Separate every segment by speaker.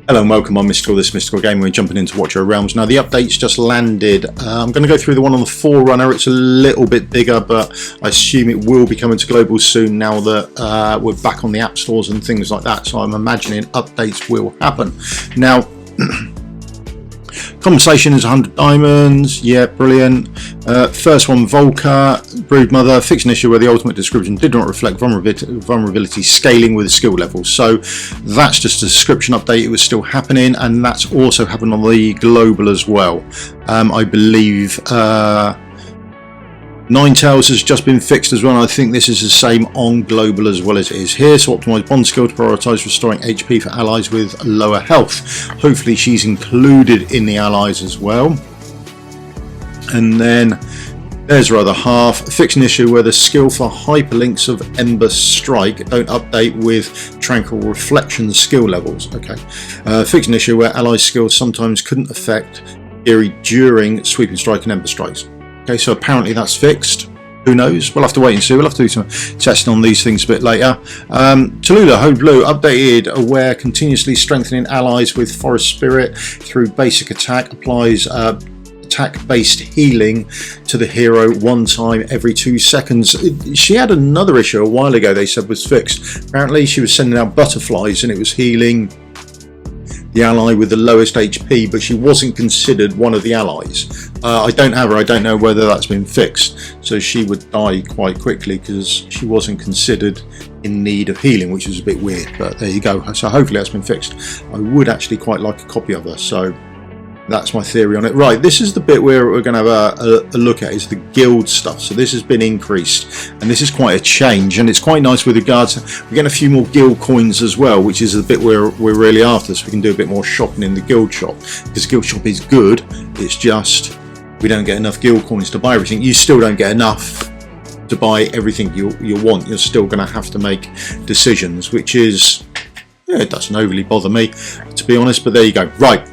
Speaker 1: Hello and welcome, I'm Mystical, this Mystical Game. We're jumping into Watcher of Realms. Now the update's just landed. I'm going to go through the one on the Forerunner. It's a little bit bigger, but I assume it will be coming to global soon now that we're back on the app stores and things like that. So I'm imagining updates will happen. Now, compensation is 100 diamonds. Yeah, brilliant. First one, Volca, Broodmother. Fix an issue where the ultimate description did not reflect vulnerability scaling with skill levels. So that's just a description update. It was still happening, and that's also happened on the global as well. I believe Ninetales has just been fixed as well, and I think this is the same on global as well as it is here. So optimize bond skill to prioritize restoring HP for allies with lower health. Hopefully she's included in the allies as well. And then there's her other half. Fix an issue where the skill for hyperlinks of Ember Strike don't update with Tranquil Reflection skill levels. Okay. Fix an issue where ally skills sometimes couldn't affect Eerie during Sweeping Strike and Ember Strikes. Okay, so apparently that's fixed. Who knows? We'll have to wait and see. We'll have to do some testing on these things a bit later. Tallulah, Ho Blue, updated where continuously strengthening allies with Forest Spirit through basic attack applies attack-based healing to the hero one time every 2 seconds. She had another issue a while ago they said was fixed. Apparently she was sending out butterflies and it was healing the ally with the lowest HP, but she wasn't considered one of the allies. I don't have her. I don't know whether that's been fixed. So she would die quite quickly because she wasn't considered in need of healing, which is a bit weird, but there you go. So hopefully that's been fixed. I would actually quite like a copy of her, so that's my theory on it. Right, this is the bit where we're going to have a look at is the guild stuff. So this has been increased, and this is quite a change, and it's quite nice with regards to, we're getting a few more guild coins as well, which is the bit where we're really after, so we can do a bit more shopping in the guild shop, because guild shop is good. It's just we don't get enough guild coins to buy everything. You still don't get enough to buy everything you want. You're still going to have to make decisions, which is, yeah, it doesn't overly bother me, to be honest, but there you go. Right.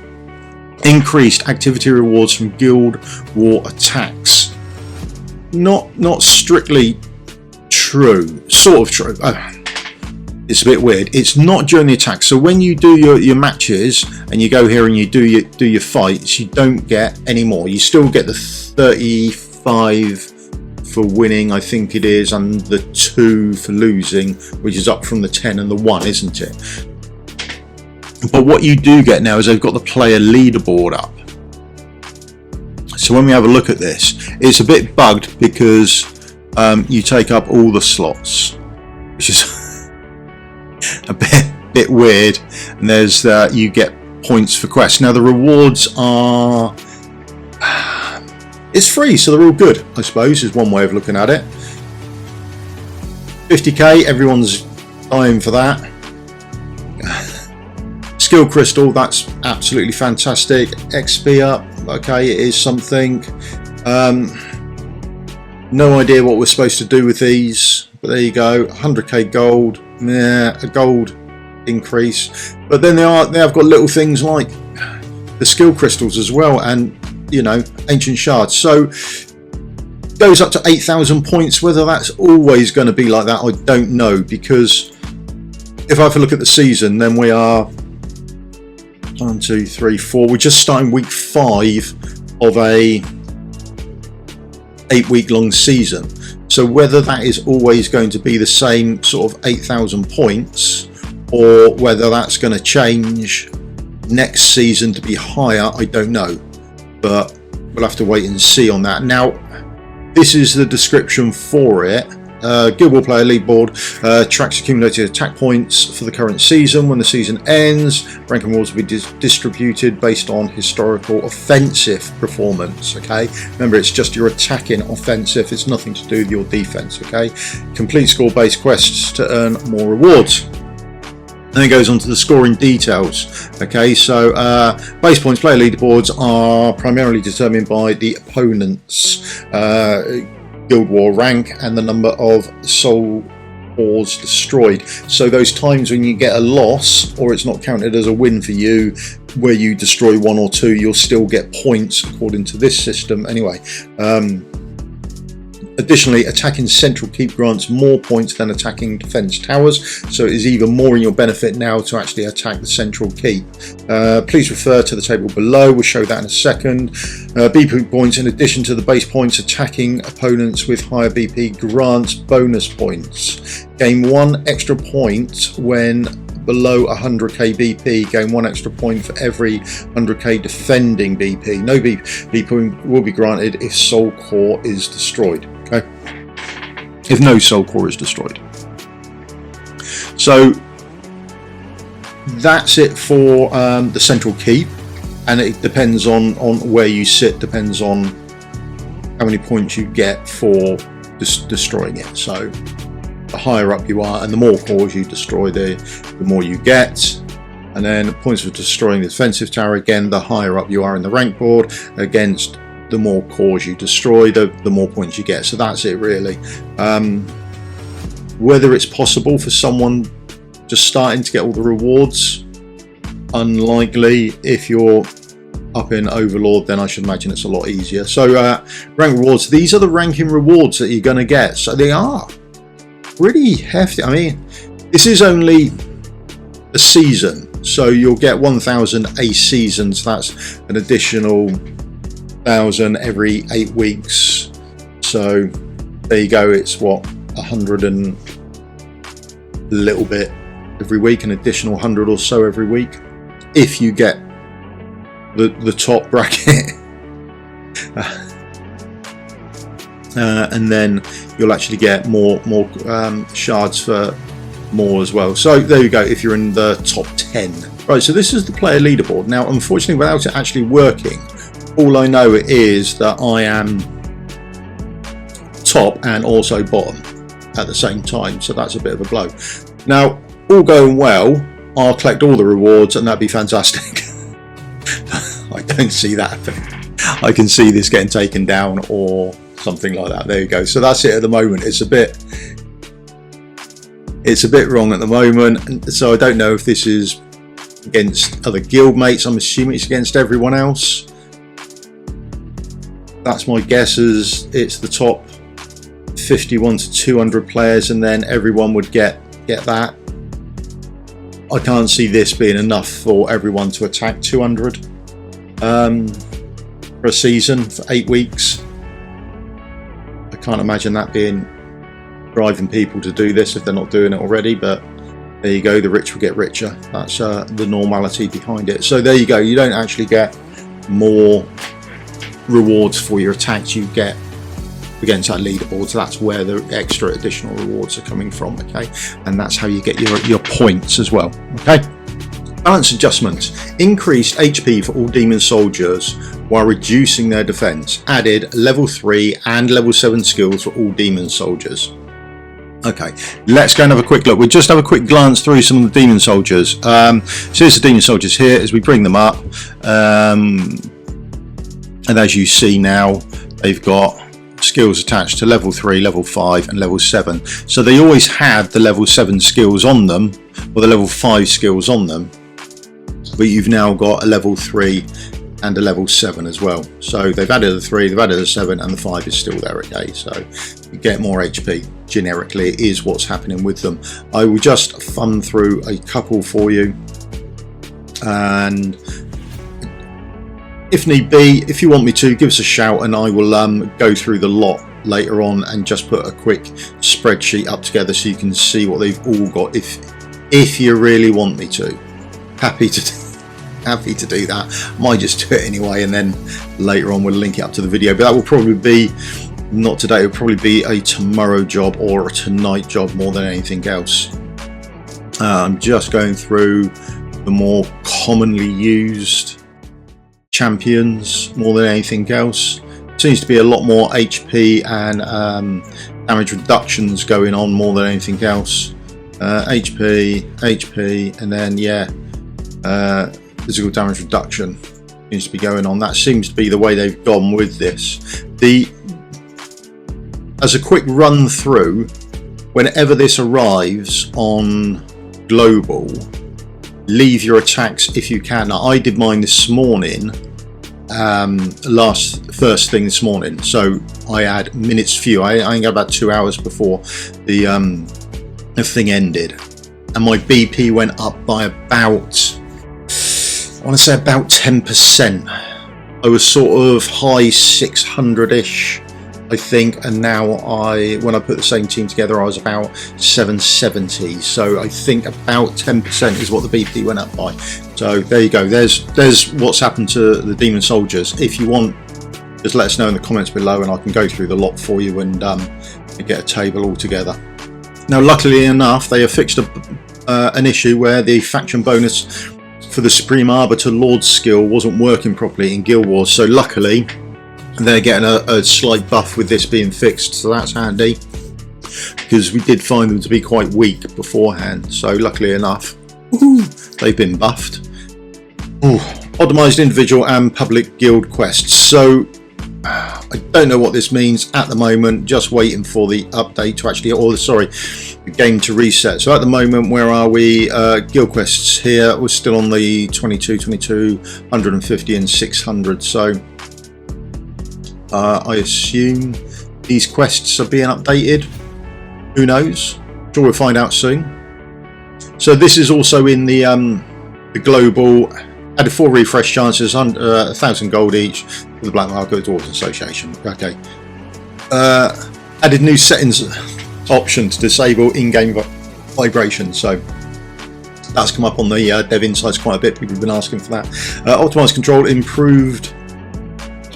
Speaker 1: Increased activity rewards from guild war attacks. Not strictly true. Sort of true. It's a bit weird. It's not during the attack. So when you do your matches and you go here and you do your fights, you don't get any more. You still get the 35 for winning, I think it is, and the 2 for losing, which is up from the 10 and the 1, isn't it? But what you do get now is they've got the player leaderboard up. So when we have a look at this, it's a bit bugged because you take up all the slots, which is a bit weird. And there's you get points for quests. Now the rewards are, it's free, so they're all good, I suppose, is one way of looking at it. 50k, everyone's dying for that. Skill crystal, that's absolutely fantastic. XP up, okay, it is something. No idea what we're supposed to do with these, but there you go. 100k gold, yeah, a gold increase. But then they have got little things like the skill crystals as well, and ancient shards. So goes up to 8,000 points. Whether that's always going to be like that, I don't know, because if I have a look at the season, then we are 1, 2, 3, 4. We're just starting week 5 of a 8-week long season. So whether that is always going to be the same sort of 8,000 points, or whether that's going to change next season to be higher, I don't know. But we'll have to wait and see on that. Now, this is the description for it. Guild War Player Leaderboard tracks accumulated attack points for the current season. When the season ends, rank and rewards will be distributed based on historical offensive performance. Okay, remember, it's just your attacking offensive, it's nothing to do with your defense. Okay, complete score-based quests to earn more rewards. Then it goes on to the scoring details. Okay, so base points player leaderboards are primarily determined by the opponent's Guild War rank and the number of soul ores destroyed. So those times when you get a loss, or it's not counted as a win for you, where you destroy 1 or 2, you'll still get points according to this system anyway. Additionally, attacking central keep grants more points than attacking defense towers, so it is even more in your benefit now to actually attack the central keep. Please refer to the table below, we'll show that in a second. BP points in addition to the base points, attacking opponents with higher BP grants bonus points. Gain 1 extra point when below 100k BP, gain 1 extra point for every 100k defending BP. No BP point will be granted if Soul Core is destroyed. Okay, if no Soul Core is destroyed. So that's it for the central keep, and it depends on where you sit, depends on how many points you get for destroying it. So the higher up you are and the more cores you destroy, the more you get. And then points for destroying the defensive tower, again, the higher up you are in the rank board, against the more cores you destroy, the more points you get. So that's it really. Whether it's possible for someone just starting to get all the rewards, unlikely. If you're up in Overlord, then I should imagine it's a lot easier. So rank rewards, these are the ranking rewards that you're going to get. So they are pretty hefty. I mean, this is only a season, so you'll get 1,000 a season, so that's an additional 1,000 every 8 weeks. So there you go, it's what, 100 and a little bit every week, an additional 100 or so every week if you get the top bracket. And then you'll actually get more shards for more as well. So there you go, if you're in the top 10. Right, so this is the player leaderboard. Now, unfortunately, without it actually working, all I know is that I am top and also bottom at the same time, so that's a bit of a blow. Now, all going well, I'll collect all the rewards and that'd be fantastic. I don't see that thing. I can see this getting taken down or something like that. There you go. So that's it at the moment. It's a bit wrong at the moment. So I don't know if this is against other guild mates. I'm assuming it's against everyone else. That's my guess, is it's the top 51 to 200 players, and then everyone would get that. I can't see this being enough for everyone to attack 200 for a season for 8 weeks. I can't imagine that being driving people to do this if they're not doing it already, but there you go, the rich will get richer. That's the normality behind it. So there you go, you don't actually get more rewards for your attacks you get against that leaderboard, so that's where the extra additional rewards are coming from. Okay, and that's how you get your points as well. Okay, balance adjustment: increased HP for all demon soldiers while reducing their defense. Added level 3 and level 7 skills for all demon soldiers. Okay, let's go and have a quick look. We'll just have a quick glance through some of the demon soldiers. So here's the demon soldiers here as we bring them up. And as you see now, they've got skills attached to level 3, level 5 and level 7. So they always had the level 7 skills on them, or the level 5 skills on them, but you've now got a level 3 and a level 7 as well. So they've added a 3, they've added a 7, and the 5 is still there. Okay, so you get more HP generically is what's happening with them. I will just thumb through a couple for you, and if need be, if you want me to, give us a shout and I will go through the lot later on and just put a quick spreadsheet up together so you can see what they've all got, if you really want me to. Happy to do that. Might just do it anyway, and then later on we'll link it up to the video, but that will probably be not today, it will probably be a tomorrow job or a tonight job more than anything else. I'm just going through the more commonly used champions more than anything else. Seems to be a lot more HP and damage reductions going on more than anything else. HP, and then physical damage reduction seems to be going on. That seems to be the way they've gone with this. As a quick run through, whenever this arrives on global, leave your attacks if you can. Now, I did mine this morning, first thing this morning, so I had minutes few. I got about 2 hours before the thing ended, and my BP went up by about, I want to say about 10%. I was sort of high 600-ish, I think, and now when I put the same team together, I was about 770. So I think about 10% is what the BP went up by. So there you go. There's what's happened to the Demon Soldiers. If you want, just let us know in the comments below, and I can go through the lot for you and get a table all together. Now, luckily enough, they have fixed an issue where the faction bonus for the Supreme Arbiter Lord Skill wasn't working properly in Guild Wars. So luckily, they're getting a slight buff with this being fixed. So that's handy, because we did find them to be quite weak beforehand. So luckily enough, they've been buffed. Optimized individual and public guild quests. So I don't know what this means at the moment, just waiting for the update to actually, the game to reset. So at the moment, where are we? Guild quests here, we're still on the 22, 150 and 600. So I assume these quests are being updated. Who knows? Sure, we'll find out soon. So this is also in the global. Added 4 refresh chances, 1,000 gold each for the Black Market Dwarves Association. Okay. Added new settings option to disable in-game vibration. So that's come up on the Dev Insights quite a bit. People have been asking for that. Optimized control, improved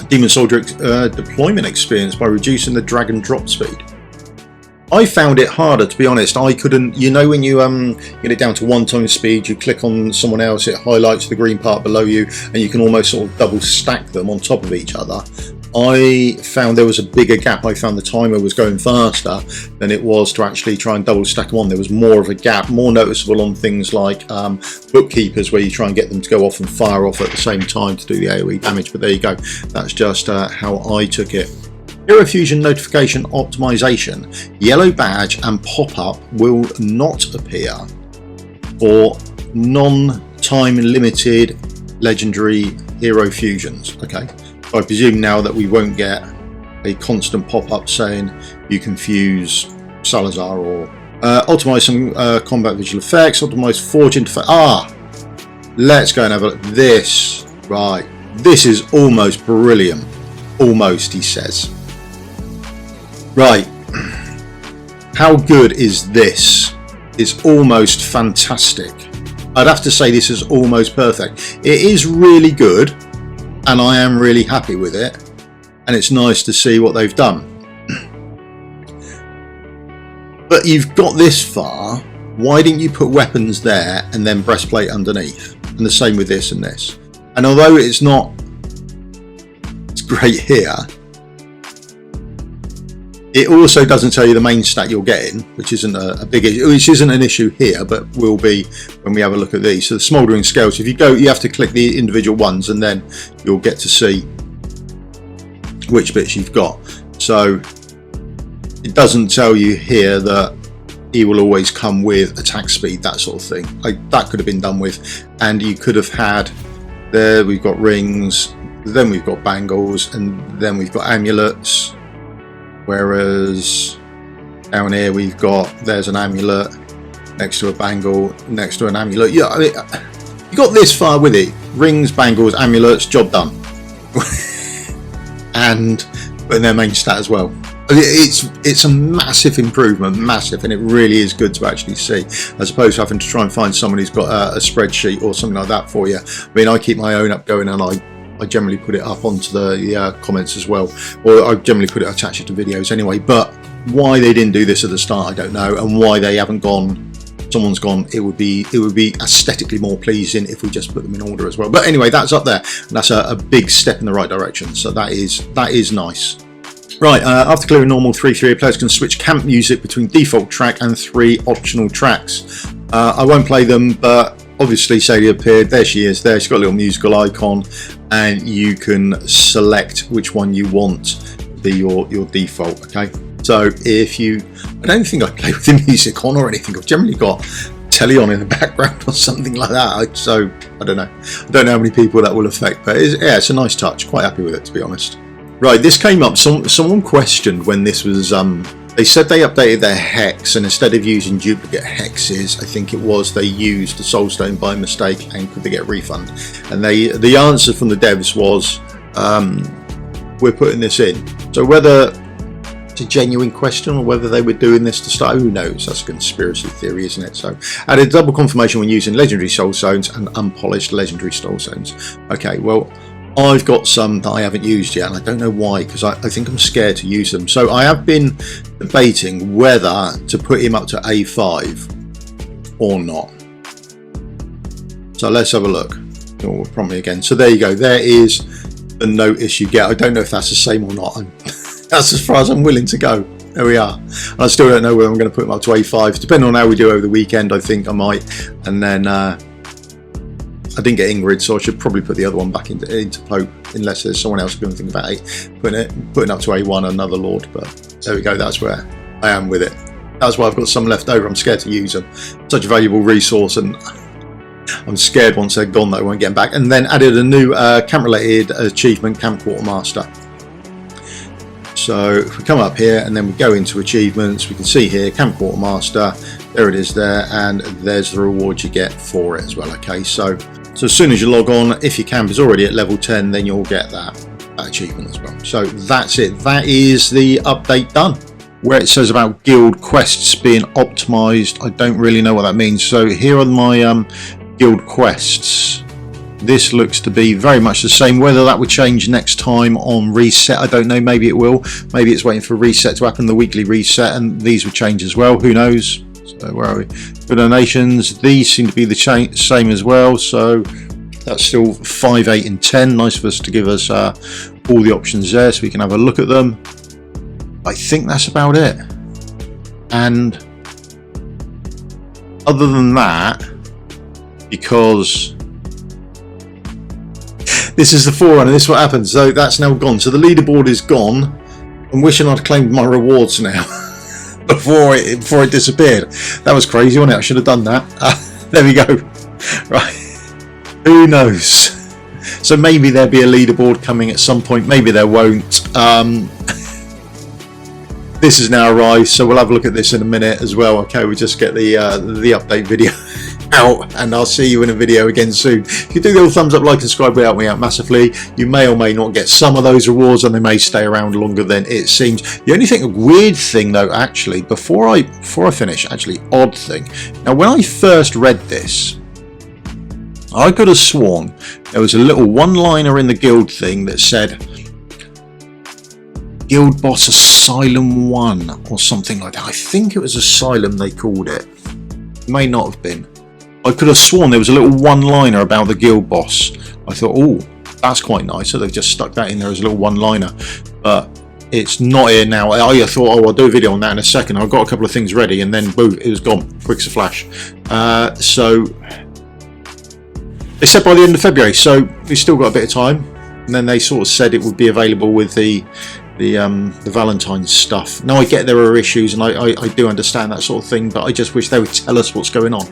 Speaker 1: Demon Soldier deployment experience by reducing the drag and drop speed. I found it harder, to be honest. I couldn't, you know, when you get it down to 1 times speed, you click on someone else, it highlights the green part below you, and you can almost sort of double stack them on top of each other. I found there was a bigger gap. I found the timer was going faster than it was to actually try and double stack them on. There was more of a gap, more noticeable on things like bookkeepers, where you try and get them to go off and fire off at the same time to do the AoE damage. But there you go. That's just how I took it. Hero Fusion notification optimization. Yellow badge and pop-up will not appear for non-time limited legendary hero fusions. Okay, so I presume now that we won't get a constant pop-up saying you can fuse Salazar, or optimize some combat visual effects, optimize forge interface. Let's go and have a look. This, right, this is almost brilliant. Almost, he says. Right, how good is this? It's almost fantastic. I'd have to say this is almost perfect. It is really good, and I am really happy with it, and it's nice to see what they've done. But you've got this far, why didn't you put weapons there and then breastplate underneath? And the same with this and this. And although it's great here, it also doesn't tell you the main stat you're getting, which isn't a big issue, which isn't an issue here, but will be when we have a look at these. So the smouldering scales, if you go, you have to click the individual ones, and then you'll get to see which bits you've got. So it doesn't tell you here that he will always come with attack speed, that sort of thing. That could have been done with, and you could have had, there we've got rings, then we've got bangles, and then we've got amulets. Whereas down here we've got, there's an amulet next to a bangle, next to an amulet. Yeah, I mean, you got this far with it. Rings, bangles, amulets, job done. And in their main stat as well. It's a massive improvement, massive, and it really is good to actually see, as opposed to having to try and find someone who's got a spreadsheet or something like that for you. I mean, I keep my own up going, and I generally put it up onto the comments as well, or I generally put it, attach it to videos anyway. But why they didn't do this at the start, I don't know, and why they haven't gone, someone's gone, it would be aesthetically more pleasing if we just put them in order as well. But anyway, that's up there, and that's a big step in the right direction, so that is nice. Right, after clearing normal 3-3, players can switch camp music between default track and 3 optional tracks. I won't play them, but obviously Sadie appeared, there she is, there she's got a little musical icon, and you can select which one you want to be your default. Okay, so if you, I don't think I play with the music on or anything, I've generally got telly on in the background or something like that, so I don't know how many people that will affect, but yeah, it's a nice touch, quite happy with it, to be honest. Right, this came up. Someone questioned when this was. They said they updated their hex, and instead of using duplicate hexes, I think it was, they used the soulstone by mistake, and could they get a refund? And the answer from the devs was, we're putting this in. So whether it's a genuine question or whether they were doing this to start, who knows? That's a conspiracy theory, isn't it? So added double confirmation when using legendary soul stones and unpolished legendary soul stones. Okay, well, I've got some that I haven't used yet, and I don't know why, because I think I'm scared to use them. So I have been debating whether to put him up to A5 or not. So let's have a look. Oh, prompt me again. So there you go. There is the notice you get. I don't know if that's the same or not. That's as far as I'm willing to go. There we are. And I still don't know whether I'm going to put him up to A5. Depending on how we do over the weekend, I think I might. And then I didn't get Ingrid, so I should probably put the other one back into Pope, unless there's someone else going to think about putting up to A1 another Lord. But there we go, that's where I am with it. That's why I've got some left over. I'm scared to use them. Such a valuable resource, and I'm scared once they're gone that I won't get them back. And then added a new camp-related achievement, Camp Quartermaster. So if we come up here and then we go into achievements, we can see here Camp Quartermaster. There it is there, and there's the reward you get for it as well. Okay, so as soon as you log on, if your camp is already at level 10, then you'll get that achievement as well. So that's it. That is the update done. Where it says about guild quests being optimized, I don't really know what that means. So here are my guild quests. This looks to be very much the same. Whether that would change next time on reset, I don't know. Maybe it will. Maybe it's waiting for a reset to happen, the weekly reset, and these would change as well. Who knows? So where are we? For donations, these seem to be the same as well. So that's still 5, 8 and 10. Nice for us to give us all the options there so we can have a look at them. I think that's about it. And other than that, because this is the forerunner, this is what happens. So that's now gone. So the leaderboard is gone. I'm wishing I'd claimed my rewards now before it disappeared. That was crazy, wasn't it? I should have done that. There we go. Right. Who knows? So maybe there'll be a leaderboard coming at some point. Maybe there won't. This has now arrived, so we'll have a look at this in a minute as well. Okay, we just get the update video out, and I'll see you in a video again soon. If you do the old thumbs up, like and subscribe, will help me out massively. You may or may not get some of those rewards, and they may stay around longer than it seems. The only weird thing though, actually, before I finish, actually odd thing. Now when I first read this, I could have sworn there was a little one-liner in the guild thing that said Guild Boss Asylum 1 or something like that. I think it was Asylum they called it. May not have been. I could have sworn there was a little one-liner about the Guild Boss. I thought, oh, that's quite nice. So they've just stuck that in there as a little one-liner. But it's not here now. I thought, oh, I'll do a video on that in a second. I've got a couple of things ready, and then boom, it was gone. Quick as a flash. So they said by the end of February, so we've still got a bit of time. And then they sort of said it would be available with the Valentine's stuff. Now I get there are issues, and I do understand that sort of thing, but I just wish they would tell us what's going on.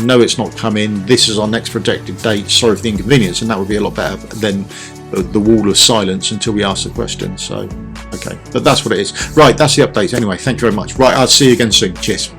Speaker 1: No, it's not coming. This is our next projected date. Sorry for the inconvenience, and that would be a lot better than the wall of silence until we ask the question. So okay, but that's what it is. Right, that's the update anyway. Thank you very much. Right, I'll see you again soon. Cheers.